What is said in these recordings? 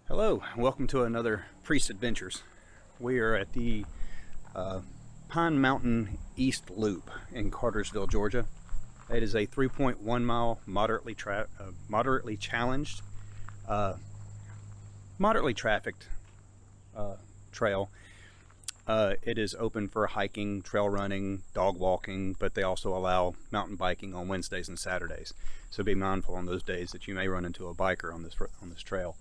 Hello, welcome to another Priest Adventures. We are at the Pine Mountain East Loop in Cartersville, Georgia. It is a 3.1 mile moderately challenged, moderately trafficked trail. It is open for hiking, trail running, dog walking, but they also allow mountain biking on Wednesdays and Saturdays. So be mindful on those days that you may run into a biker on this trail.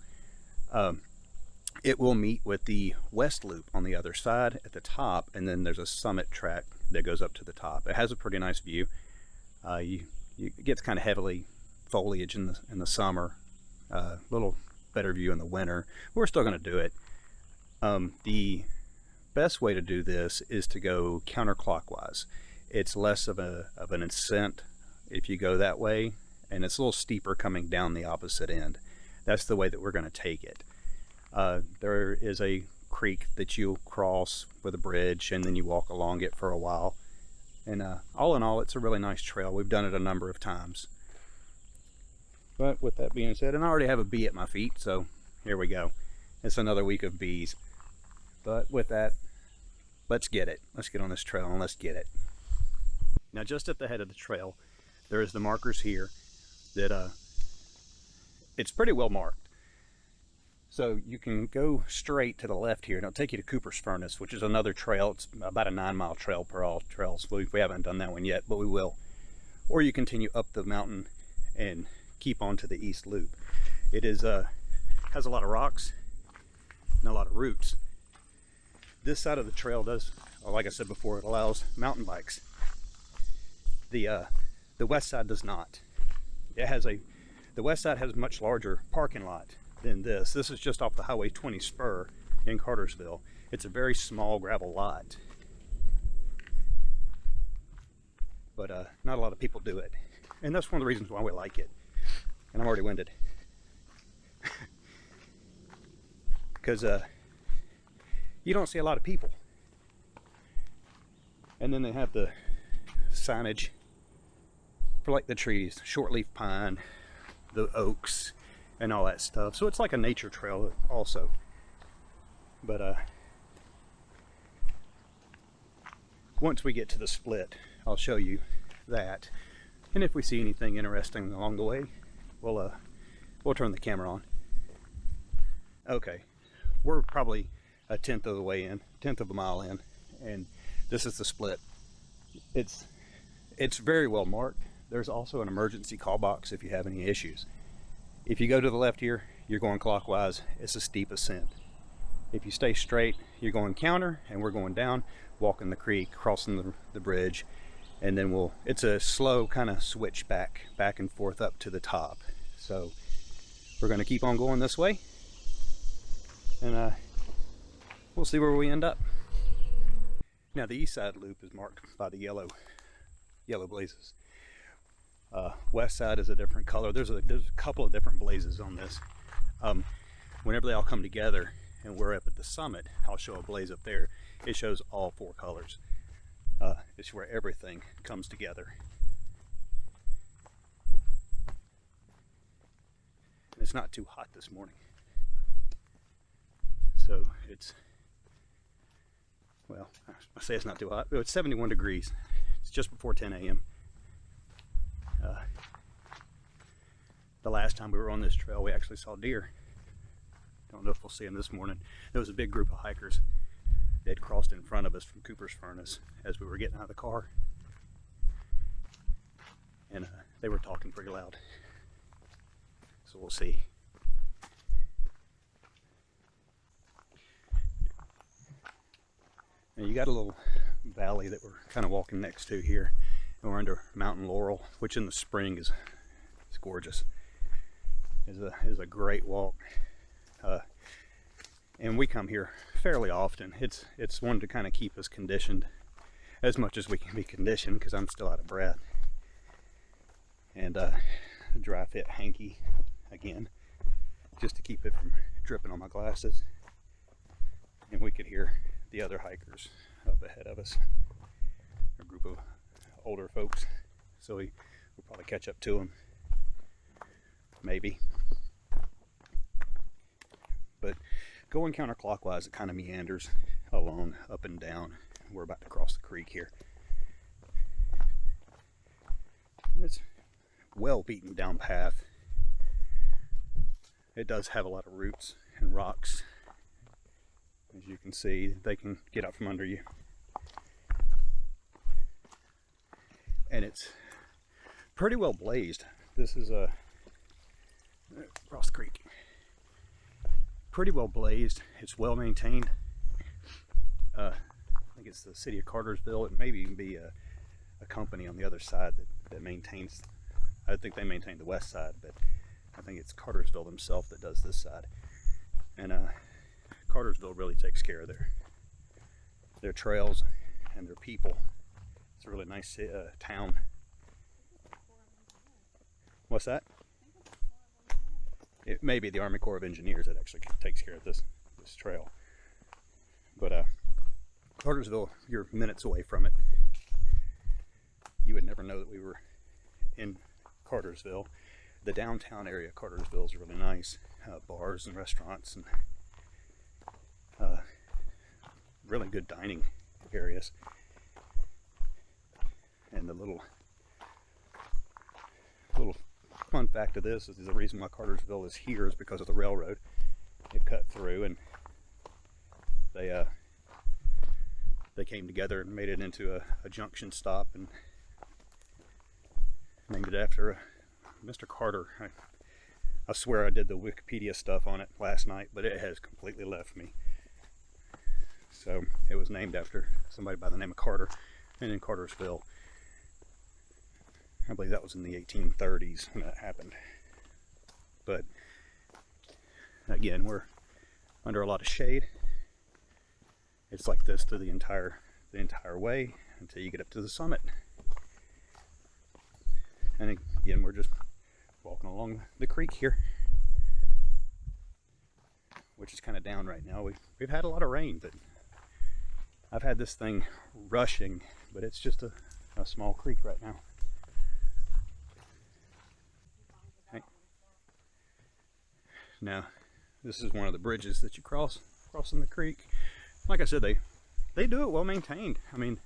It will meet with the West Loop on the other side at the top, and then there's a summit track that goes up to the top. It has a pretty nice view. It gets kind of heavily foliage in the summer, a little better view in the winter. We're still going to do it. The best way to do this is to go counterclockwise. It's less of an ascent if you go that way, and it's a little steeper coming down the opposite end. That's the way that we're going to take it. There is a creek that you'll cross with a bridge, and then you walk along it for a while. And all in all, it's a really nice trail. We've done it a number of times. But with that being said, and I already have a bee at my feet, so here we go. It's another week of bees. But with that, let's get it. Let's get on this trail and let's get it. Now, just at the head of the trail, there is the markers here that it's pretty well marked. So you can go straight to the left here, and it'll take you to Cooper's Furnace, which is another trail. It's about a 9-mile trail per ALLTRAILS. We haven't done that one yet, but we will. Or you continue up the mountain and keep on to the East Loop. It is has a lot of rocks and a lot of roots. This side of the trail does, like I said before, it allows mountain bikes. The west side does not. The west side has a much larger parking lot than this. This is just off the Highway 20 spur in Cartersville. It's a very small gravel lot. But not a lot of people do it. And that's one of the reasons why we like it. And I'm already winded. Because you don't see a lot of people. And then they have the signage for like the trees, shortleaf pine, the oaks, and all that stuff. So it's like a nature trail also. But once we get to the split, I'll show you that. And if we see anything interesting along the way, we'll turn the camera on. Okay, we're probably a tenth of the way in, tenth of a mile in, and this is the split. It's very well marked. There's also an emergency call box if you have any issues. If you go to the left here, you're going clockwise. It's a steep ascent. If you stay straight, you're going counter, and we're going down, walking the creek, crossing the bridge, and then it's a slow kind of switch back and forth up to the top. So we're going to keep on going this way, and we'll see where we end up. Now, the east side loop is marked by the yellow blazes. West side is a different color. There's a couple of different blazes on this. Whenever they all come together and we're up at the summit, I'll show a blaze up there. It shows all 4 colors. It's where everything comes together. And it's not too hot this morning. So well, I say it's not too hot, but it's 71 degrees. It's just before 10 a.m. The last time we were on this trail, we actually saw deer. Don't know if we'll see them this morning. There was a big group of hikers that had crossed in front of us from Cooper's Furnace as we were getting out of the car. And they were talking pretty loud. So we'll see. Now you got a little valley that we're kind of walking next to here. And we're under Mountain Laurel, which in the spring is gorgeous. Is a great walk, and we come here fairly often. It's one to kind of keep us conditioned as much as we can be conditioned, because I'm still out of breath, and dry fit hanky again, just to keep it from dripping on my glasses. And we could hear the other hikers up ahead of us, a group of older folks, so we'll probably catch up to them, maybe. going counterclockwise, it kind of meanders along, up and down. We're about to cross the creek here. It's well beaten down path. It does have a lot of roots and rocks. As you can see, they can get out from under you. And it's pretty well blazed. This is a cross the creek. Pretty well blazed. It's well maintained. I think it's the city of Cartersville. It may even be a company on the other side that maintains. I think they maintain the west side, but I think it's Cartersville themselves that does this side. And Cartersville really takes care of their trails and their people. It's a really nice town. What's that? It may be the Army Corps of Engineers that actually takes care of this trail. But Cartersville, you're minutes away from it. You would never know that we were in Cartersville. The downtown area of Cartersville is really nice. Bars and restaurants and really good dining areas. And the little fun fact of this is the reason why Cartersville is here is because of the railroad. It cut through, and they came together and made it into a junction stop and named it after Mr. Carter. I swear I did the Wikipedia stuff on it last night, but it has completely left me. So it was named after somebody by the name of Carter, and in Cartersville. I believe that was in the 1830s when that happened. But again, we're under a lot of shade. It's like this through the entire way until you get up to the summit. And again, we're just walking along the creek here, which is kind of down right now. We've had a lot of rain, but I've had this thing rushing, but it's just a small creek right now. Now, this is one of the bridges that you crossing the creek. Like I said, they do it well maintained. I mean,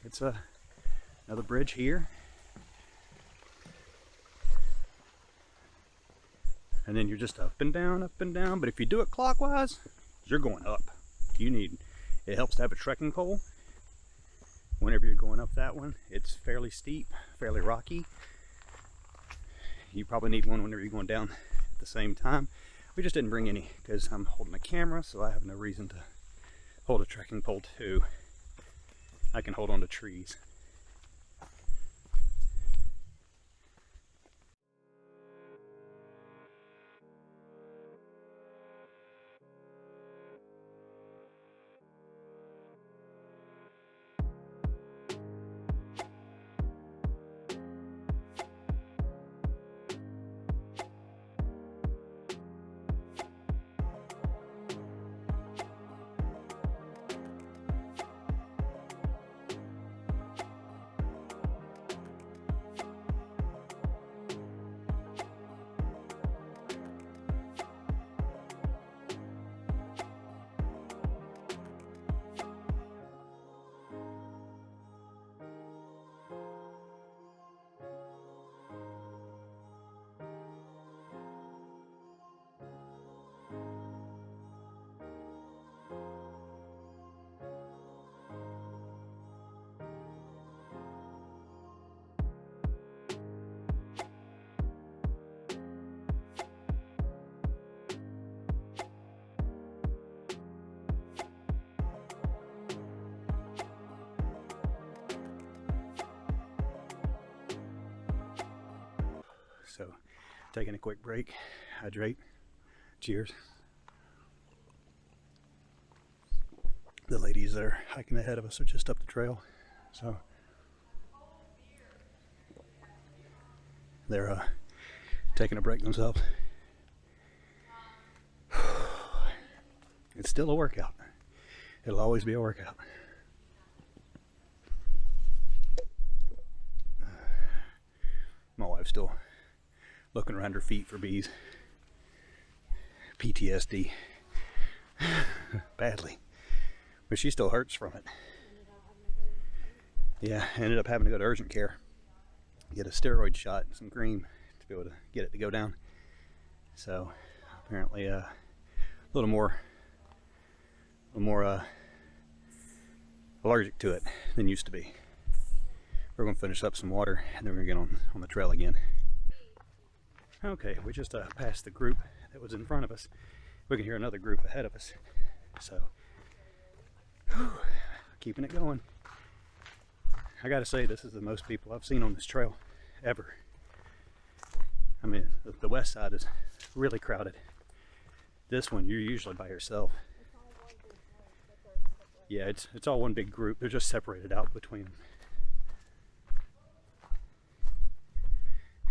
it's another bridge here, and then you're just up and down. But if you do it clockwise, you're going up. It helps to have a trekking pole whenever you're going up that one. It's fairly steep, fairly rocky. You probably need one whenever you're going down at the same time. We just didn't bring any because I'm holding a camera, so I have no reason to hold a trekking pole too. I can hold on to trees. So, taking a quick break, hydrate, cheers. The ladies that are hiking ahead of us are just up the trail, so they're taking a break themselves. It's still a workout. It'll always be a workout. My wife's still looking around her feet for bees. PTSD badly, but she still hurts from it. Yeah, I ended up having to go to urgent care, get a steroid shot and some cream to be able to get it to go down. So apparently a little more allergic to it than used to be. We're going to finish up some water and then we're going to get on the trail again. Okay, we just passed the group that was in front of us. We can hear another group ahead of us. So, keeping it going. I gotta say, this is the most people I've seen on this trail ever. I mean, the west side is really crowded. This one, you're usually by yourself. Yeah, it's all one big group. They're just separated out between them.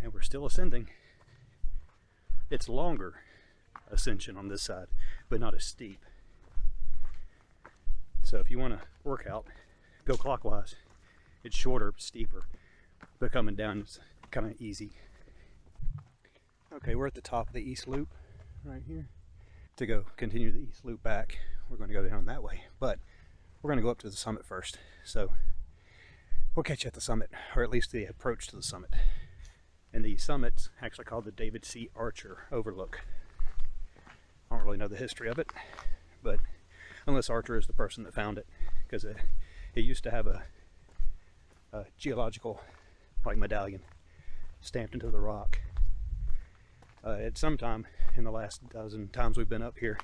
And we're still ascending. It's longer ascension on this side, but not as steep. So if you want to work out, go clockwise. It's shorter, steeper, but coming down is kind of easy. Okay, we're at the top of the east loop right here. To go continue the east loop back, we're going to go down that way, but we're going to go up to the summit first. So we'll catch you at the summit, or at least the approach to the summit. And the summit's actually called the David C. Archer Overlook. I don't really know the history of it, but unless Archer is the person that found it, because it used to have a geological medallion stamped into the rock. At some time in the last dozen times we've been up here,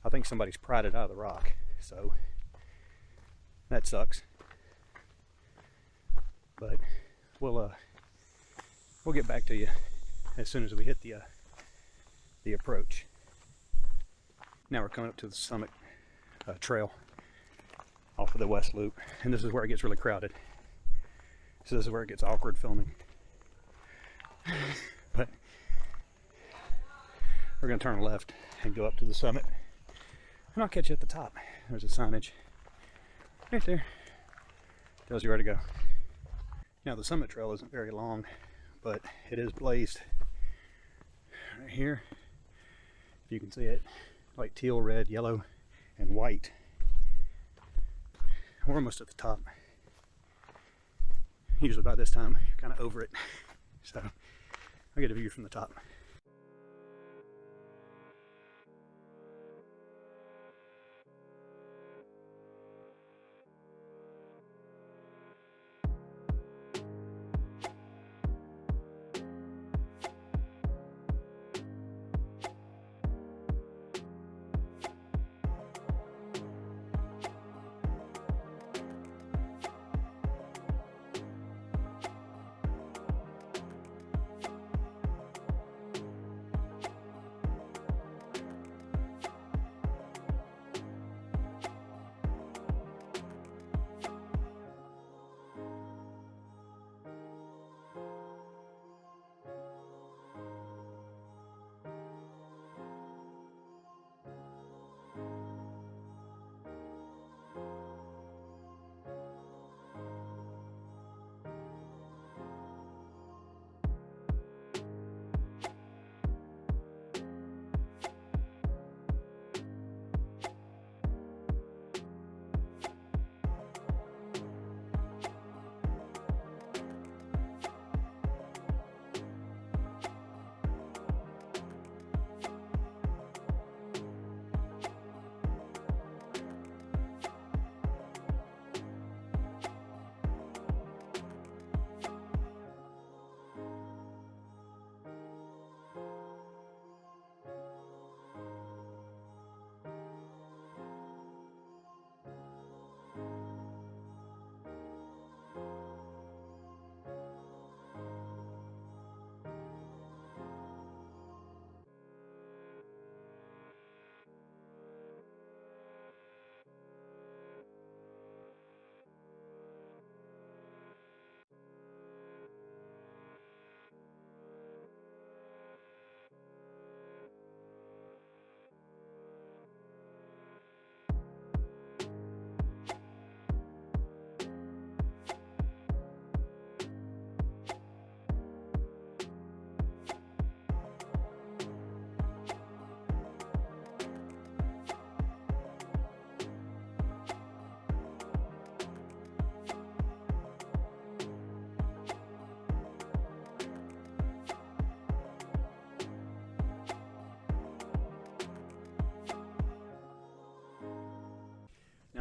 I think somebody's pried it out of the rock, so that sucks. But we'll get back to you as soon as we hit the approach. Now we're coming up to the summit trail off of the west loop, and this is where it gets really crowded. So this is where it gets awkward filming. But we're going to turn left and go up to the summit, and I'll catch you at the top. There's a signage right there. Tells you where to go. Now the summit trail isn't very long, but it is blazed right here. If you can see it, like teal, red, yellow, and white. We're almost at the top. Usually by this time, you're kind of over it. So I'll get a view from the top.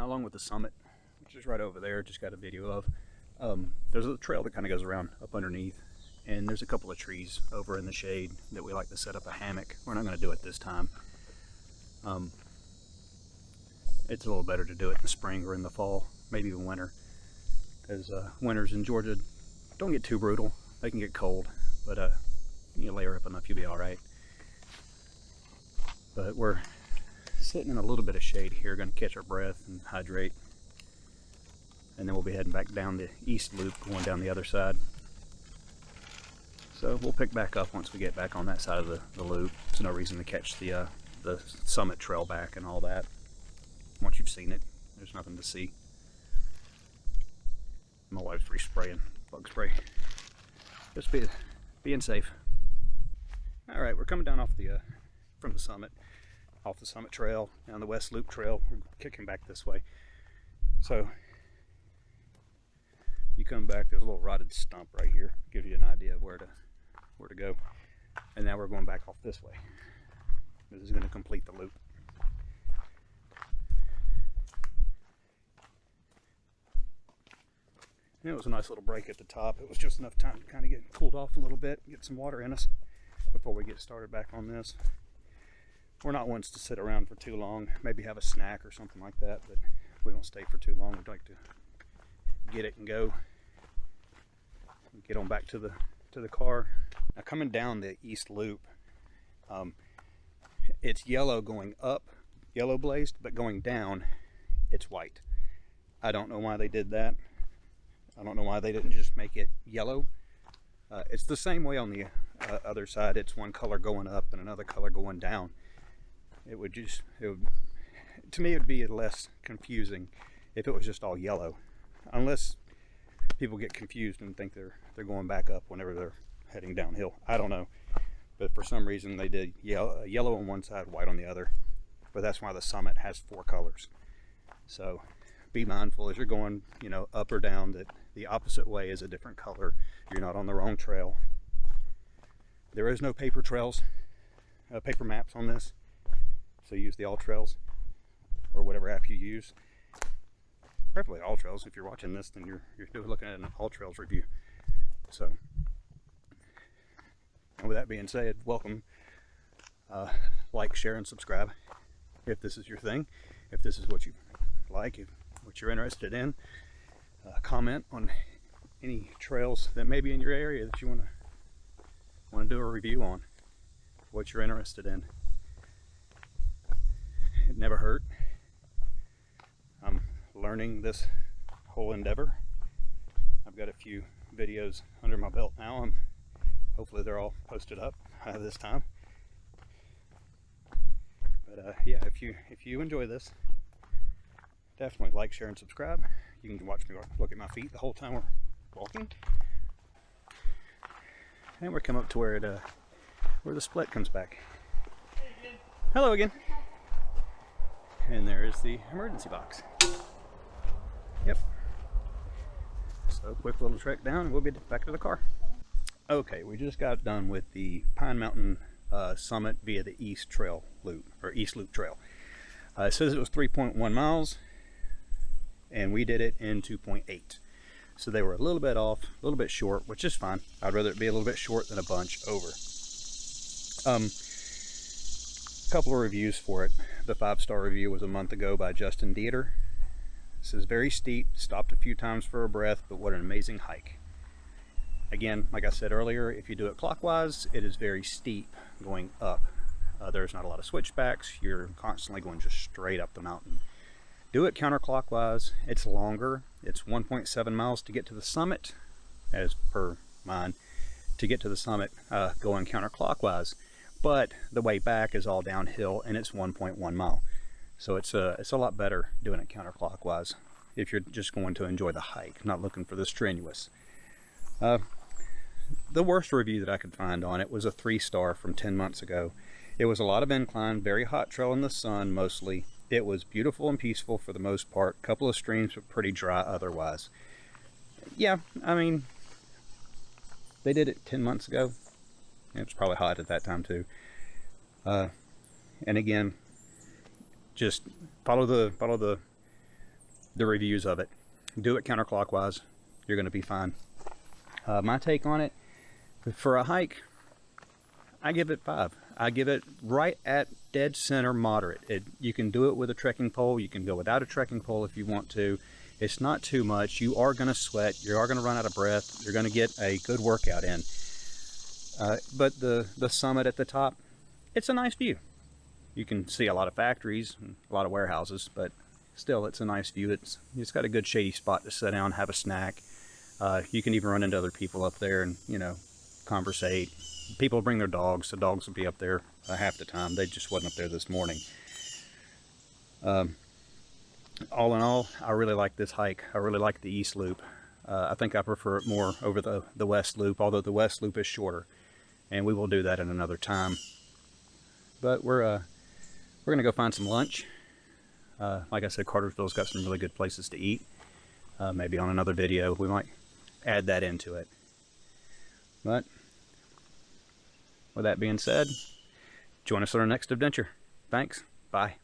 Now along with the summit, which is right over there, just got a video of, there's a trail that kind of goes around up underneath, and there's a couple of trees over in the shade that we like to set up a hammock. We're not going to do it this time. It's a little better to do it in the spring or in the fall, maybe even winter, because winters in Georgia don't get too brutal. They can get cold, but you layer up enough, you'll be all right. But we're sitting in a little bit of shade here, going to catch our breath and hydrate, and then we'll be heading back down the east loop, going down the other side. So we'll pick back up once we get back on that side of the loop. There's no reason to catch the summit trail back and all that. Once you've seen it, there's nothing to see. My wife's respraying bug spray. Just being safe. All right, we're coming down off from the summit, off the summit trail, down the west loop trail. We're kicking back this way. So you come back, there's a little rotted stump right here. Gives you an idea of where to go. And now we're going back off this way. This is going to complete the loop. And it was a nice little break at the top. It was just enough time to kind of get cooled off a little bit, get some water in us before we get started back on this. We're not ones to sit around for too long, maybe have a snack or something like that, but we don't stay for too long. We'd like to get it and go. Get on back to the car. Now coming down the east loop, it's yellow going up, yellow blazed, but going down, it's white. I don't know why they did that. I don't know why they didn't just make it yellow. It's the same way on the other side. It's one color going up and another color going down. To me, it would be less confusing if it was just all yellow, unless people get confused and think they're going back up whenever they're heading downhill. I don't know, but for some reason they did yellow on one side, white on the other. But that's why the summit has 4 colors. So be mindful as you're going, up or down, that the opposite way is a different color. You're not on the wrong trail. There is no paper paper maps on this, so use the ALLTRAILS or whatever app you use. Preferably ALLTRAILS. If you're watching this, then you're looking at an ALLTRAILS review. So, and with that being said, welcome. Like, share, and subscribe if this is your thing. If this is what you like, what you're interested in. Comment on any trails that may be in your area that you want to do a review on. What you're interested in. It never hurt. I'm learning this whole endeavor. I've got a few videos under my belt now, and hopefully they're all posted up this time. But yeah, if you enjoy this, definitely like, share, and subscribe. You can watch me look at my feet the whole time we're walking. And we're coming up to where the split comes back. Hello again. And there is the emergency box. Yep. So quick little trek down and we'll be back to the car. Okay, we just got done with the Pine Mountain summit via the East Trail Loop, or East Loop Trail. It says it was 3.1 miles, and we did it in 2.8. So they were a little bit off, a little bit short, which is fine. I'd rather it be a little bit short than a bunch over. Couple of reviews for it. The 5-star review was a month ago by Justin Dieter. It says very steep, stopped a few times for a breath, but what an amazing hike. Again, like I said earlier, if you do it clockwise, it is very steep going up. There's not a lot of switchbacks. You're constantly going just straight up the mountain. Do it counterclockwise. It's longer. It's 1.7 miles to get to the summit, as per mine, to get to the summit going counterclockwise. But the way back is all downhill, and it's 1.1 mile. So it's a lot better doing it counterclockwise if you're just going to enjoy the hike, not looking for the strenuous. The worst review that I could find on it was a 3-star from 10 months ago. It was a lot of incline, very hot trail in the sun mostly. It was beautiful and peaceful for the most part. Couple of streams, but pretty dry otherwise. Yeah, I mean, they did it 10 months ago. It was probably hot at that time too. And again, just follow the the reviews of it. Do it counterclockwise. You're going to be fine. My take on it, for a hike, I give it 5. I give it right at dead center moderate. You can do it with a trekking pole. You can go without a trekking pole if you want to. It's not too much. You are going to sweat. You are going to run out of breath. You're going to get a good workout in. But the summit at the top, it's a nice view. You can see a lot of factories, a lot of warehouses, but still, it's a nice view. It's got a good shady spot to sit down, have a snack. You can even run into other people up there and, you know, conversate. People bring their dogs. The dogs will be up there half the time. They just wasn't up there this morning. All in all, I really like this hike. I really like the East Loop. I think I prefer it more over the West Loop, although the West Loop is shorter, and we will do that at another time. But we're gonna go find some lunch. Like I said, Cartersville's got some really good places to eat. Maybe on another video we might add that into it. But with that being said, join us on our next adventure. Thanks. Bye.